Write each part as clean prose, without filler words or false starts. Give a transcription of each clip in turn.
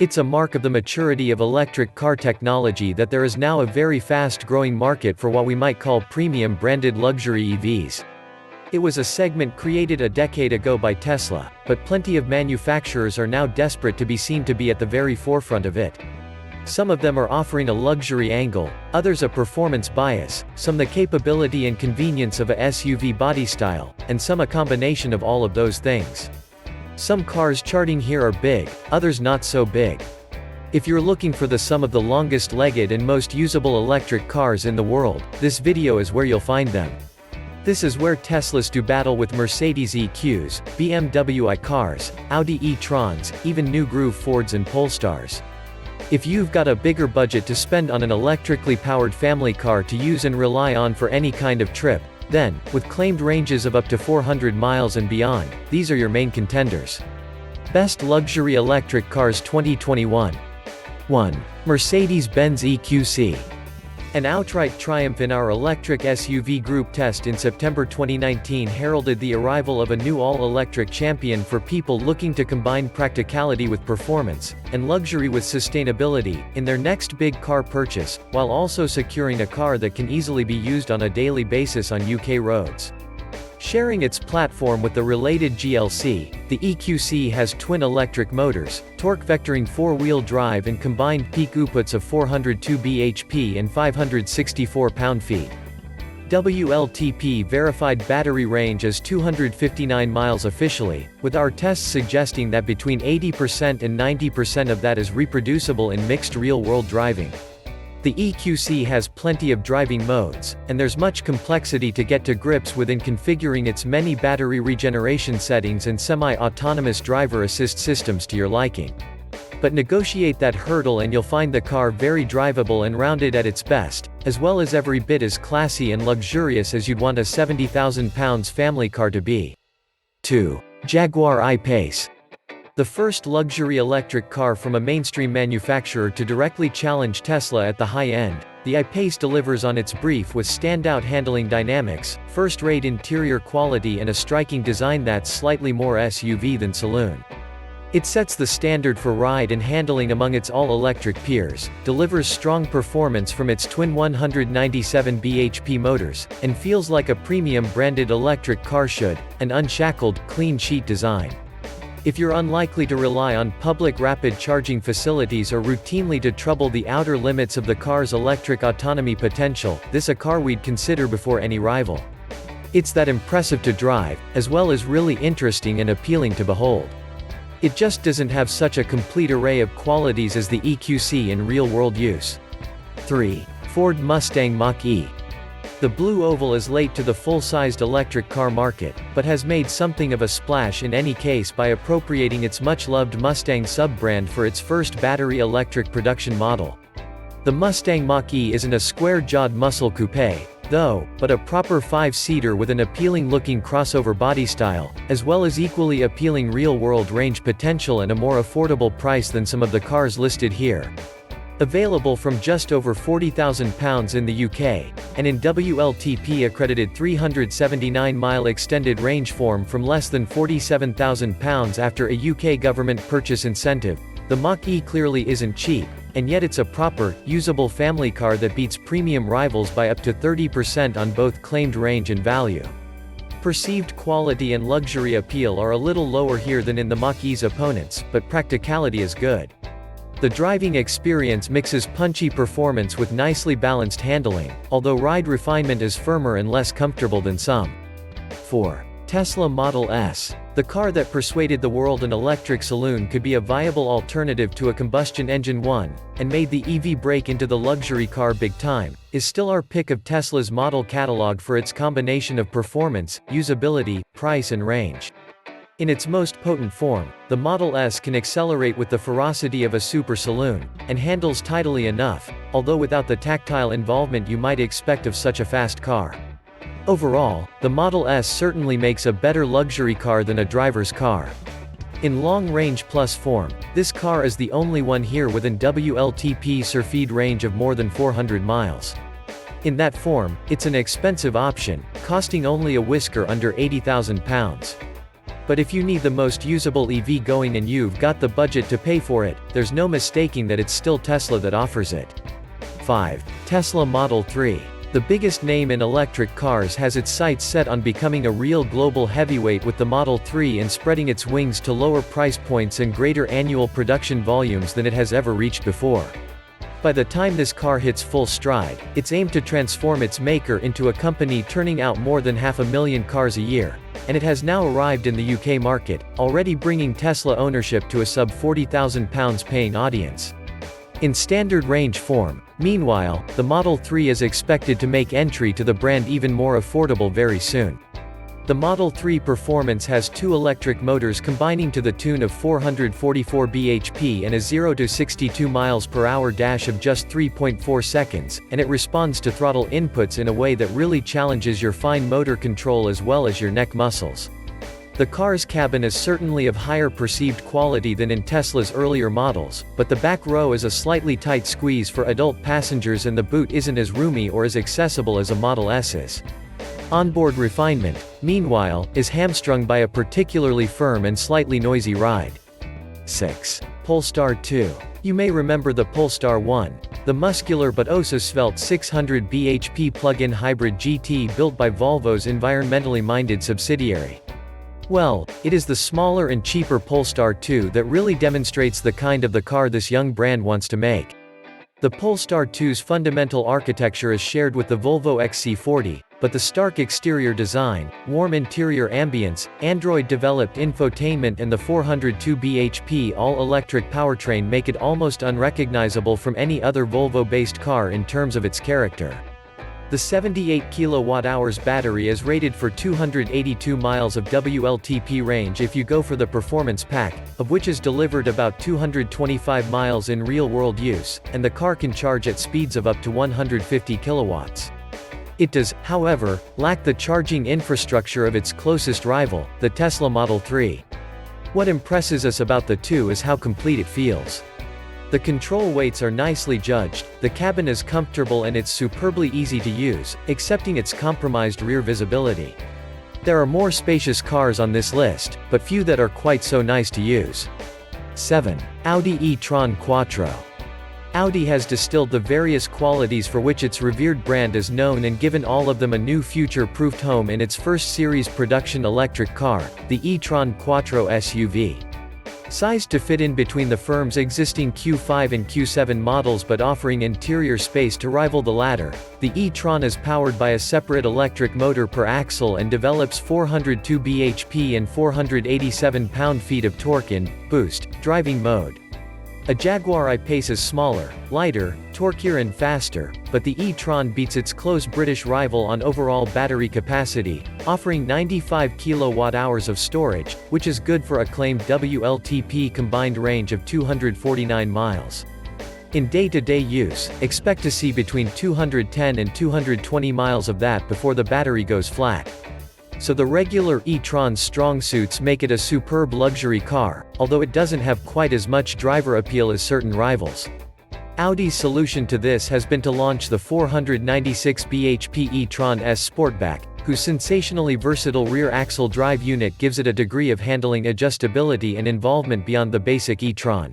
It's a mark of the maturity of electric car technology that there is now a very fast-growing market for what we might call premium-branded luxury EVs. It was a segment created a decade ago by Tesla, but plenty of manufacturers are now desperate to be seen to be at the very forefront of it. Some of them are offering a luxury angle, others a performance bias, some the capability and convenience of a SUV body style, and some a combination of all of those things. Some cars charting here are big, others not so big. If you're looking for the sum of the longest-legged and most usable electric cars in the world, this video is where you'll find them. This is where Teslas do battle with Mercedes EQs, BMW iCars, Audi e-trons, even new groove Fords and Polestars. If you've got a bigger budget to spend on an electrically powered family car to use and rely on for any kind of trip, then, with claimed ranges of up to 400 miles and beyond, these are your main contenders. Best Luxury Electric Cars 2021. 1. Mercedes-Benz EQC. An outright triumph in our electric SUV group test in September 2019 heralded the arrival of a new all-electric champion for people looking to combine practicality with performance, and luxury with sustainability, in their next big car purchase, while also securing a car that can easily be used on a daily basis on UK roads. Sharing its platform with the related GLC, the EQC has twin electric motors, torque-vectoring four-wheel drive and combined peak outputs of 402 bhp and 564 pound-feet. WLTP verified battery range as 259 miles officially, with our tests suggesting that between 80% and 90% of that is reproducible in mixed real-world driving. The EQC has plenty of driving modes, and there's much complexity to get to grips with in configuring its many battery regeneration settings and semi-autonomous driver assist systems to your liking. But negotiate that hurdle and you'll find the car very drivable and rounded at its best, as well as every bit as classy and luxurious as you'd want a £70,000 family car to be. 2. Jaguar I-Pace. The first luxury electric car from a mainstream manufacturer to directly challenge Tesla at the high end, the I-Pace delivers on its brief with standout handling dynamics, first-rate interior quality and a striking design that's slightly more SUV than saloon. It sets the standard for ride and handling among its all-electric peers, delivers strong performance from its twin 197 bhp motors, and feels like a premium-branded electric car should, an unshackled, clean-sheet design. If you're unlikely to rely on public rapid charging facilities or routinely to trouble the outer limits of the car's electric autonomy potential, this a car we'd consider before any rival. It's that impressive to drive, as well as really interesting and appealing to behold. It just doesn't have such a complete array of qualities as the EQC in real-world use. 3. Ford Mustang Mach-E. The Blue Oval is late to the full-sized electric car market, but has made something of a splash in any case by appropriating its much-loved Mustang sub-brand for its first battery electric production model. The Mustang Mach-E isn't a square-jawed muscle coupe, though, but a proper five-seater with an appealing-looking crossover body style, as well as equally appealing real-world range potential and a more affordable price than some of the cars listed here. Available from just over £40,000 in the UK, and in WLTP-accredited 379-mile extended range form from less than £47,000 after a UK government purchase incentive, the Mach-E clearly isn't cheap, and yet it's a proper, usable family car that beats premium rivals by up to 30% on both claimed range and value. Perceived quality and luxury appeal are a little lower here than in the Mach-E's opponents, but practicality is good. The driving experience mixes punchy performance with nicely balanced handling, although ride refinement is firmer and less comfortable than some. 4. Tesla Model S. The car that persuaded the world an electric saloon could be a viable alternative to a combustion engine one, and made the EV break into the luxury car big time, is still our pick of Tesla's model catalog for its combination of performance, usability, price and range. In its most potent form, the Model S can accelerate with the ferocity of a super saloon, and handles tidily enough, although without the tactile involvement you might expect of such a fast car. Overall, the Model S certainly makes a better luxury car than a driver's car. In long-range plus form, this car is the only one here with an WLTP Surfeed range of more than 400 miles. In that form, it's an expensive option, costing only a whisker under £80,000. But if you need the most usable EV going and you've got the budget to pay for it, there's no mistaking that it's still Tesla that offers it. 5. Tesla Model 3. The biggest name in electric cars has its sights set on becoming a real global heavyweight with the Model 3 and spreading its wings to lower price points and greater annual production volumes than it has ever reached before. By the time this car hits full stride, it's aimed to transform its maker into a company turning out more than 500,000 cars a year, and it has now arrived in the UK market, already bringing Tesla ownership to a sub £40,000 paying audience. In standard range form, meanwhile, the Model 3 is expected to make entry to the brand even more affordable very soon. The Model 3 performance has two electric motors combining to the tune of 444 bhp and a 0 to 62 mph dash of just 3.4 seconds, and it responds to throttle inputs in a way that really challenges your fine motor control as well as your neck muscles. The car's cabin is certainly of higher perceived quality than in Tesla's earlier models, but the back row is a slightly tight squeeze for adult passengers and the boot isn't as roomy or as accessible as a Model S's. Onboard refinement, meanwhile, is hamstrung by a particularly firm and slightly noisy ride. 6. Polestar 2. You may remember the Polestar 1, the muscular but oh so svelte 600 bhp plug-in hybrid GT built by Volvo's environmentally minded subsidiary. Well, it is the smaller and cheaper Polestar 2 that really demonstrates the kind of the car this young brand wants to make. The Polestar 2's fundamental architecture is shared with the Volvo XC40, but the stark exterior design, warm interior ambience, Android-developed infotainment and the 402 bhp all-electric powertrain make it almost unrecognizable from any other Volvo-based car in terms of its character. The 78 kWh battery is rated for 282 miles of WLTP range if you go for the performance pack, of which is delivered about 225 miles in real-world use, and the car can charge at speeds of up to 150 kilowatts. It does, however, lack the charging infrastructure of its closest rival, the Tesla Model 3. What impresses us about the two is how complete it feels. The control weights are nicely judged, the cabin is comfortable and it's superbly easy to use, excepting its compromised rear visibility. There are more spacious cars on this list, but few that are quite so nice to use. 7. Audi e-tron Quattro. Audi has distilled the various qualities for which its revered brand is known and given all of them a new future-proofed home in its first series production electric car, the e-tron Quattro SUV. Sized to fit in between the firm's existing Q5 and Q7 models but offering interior space to rival the latter, the e-tron is powered by a separate electric motor per axle and develops 402 bhp and 487 pound-feet of torque in boost driving mode. A Jaguar I-Pace is smaller, lighter, torquier and faster, but the e-tron beats its close British rival on overall battery capacity, offering 95 kWh of storage, which is good for a claimed WLTP combined range of 249 miles. In day-to-day use, expect to see between 210 and 220 miles of that before the battery goes flat. So the regular e-tron's strong suits make it a superb luxury car, although it doesn't have quite as much driver appeal as certain rivals. Audi's solution to this has been to launch the 496 bhp e-tron S Sportback, whose sensationally versatile rear axle drive unit gives it a degree of handling adjustability and involvement beyond the basic e-tron.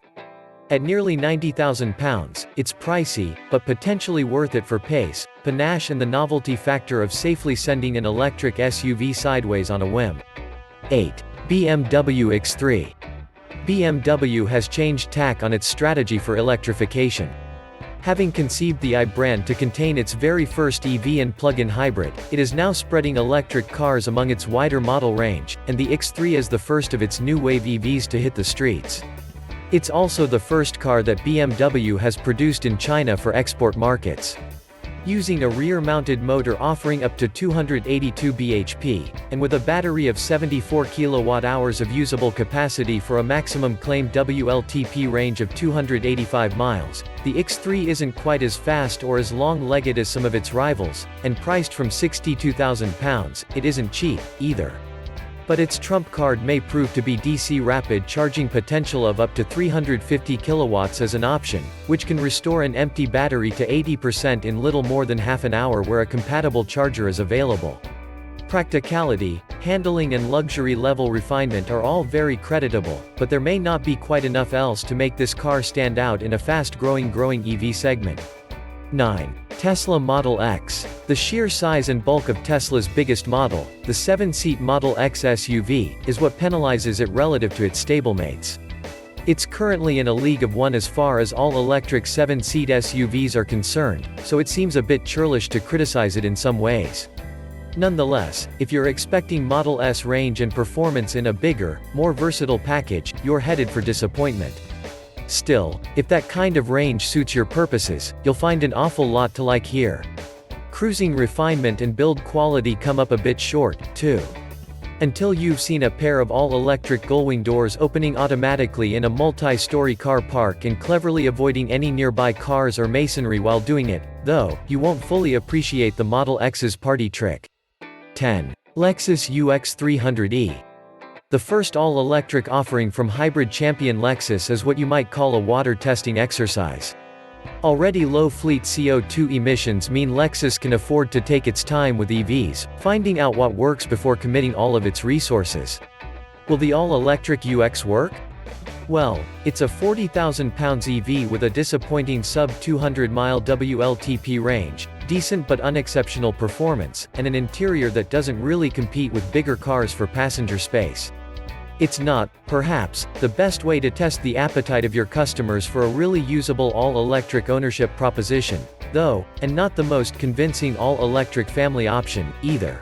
At nearly £90,000, it's pricey, but potentially worth it for pace, panache and the novelty factor of safely sending an electric SUV sideways on a whim. 8. BMW X3. BMW has changed tack on its strategy for electrification. Having conceived the i brand to contain its very first EV and plug-in hybrid, it is now spreading electric cars among its wider model range, and the X3 is the first of its new wave EVs to hit the streets. It's also the first car that BMW has produced in China for export markets. Using a rear-mounted motor offering up to 282 bhp, and with a battery of 74 kWh of usable capacity for a maximum claimed WLTP range of 285 miles, the X3 isn't quite as fast or as long-legged as some of its rivals, and priced from £62,000, it isn't cheap, either. But its trump card may prove to be DC rapid charging potential of up to 350 kilowatts as an option, which can restore an empty battery to 80% in little more than half an hour where a compatible charger is available. Practicality, handling and luxury level refinement are all very creditable, but there may not be quite enough else to make this car stand out in a fast-growing EV segment. 9. Tesla Model X. The sheer size and bulk of Tesla's biggest model, the 7-seat Model X SUV, is what penalizes it relative to its stablemates. It's currently in a league of one as far as all-electric 7-seat SUVs are concerned, so it seems a bit churlish to criticize it in some ways. Nonetheless, if you're expecting Model S range and performance in a bigger, more versatile package, you're headed for disappointment. Still, if that kind of range suits your purposes, you'll find an awful lot to like here. Cruising refinement and build quality come up a bit short, too. Until you've seen a pair of all-electric gullwing doors opening automatically in a multi-story car park and cleverly avoiding any nearby cars or masonry while doing it, though, you won't fully appreciate the Model X's party trick. 10. Lexus UX 300e. The first all-electric offering from hybrid champion Lexus is what you might call a water testing exercise. Already low fleet CO2 emissions mean Lexus can afford to take its time with EVs, finding out what works before committing all of its resources. Will the all-electric UX work? Well, it's a 40,000 pounds EV with a disappointing sub-200-mile WLTP range, decent but unexceptional performance, and an interior that doesn't really compete with bigger cars for passenger space. It's not, perhaps, the best way to test the appetite of your customers for a really usable all-electric ownership proposition, though, and not the most convincing all-electric family option, either.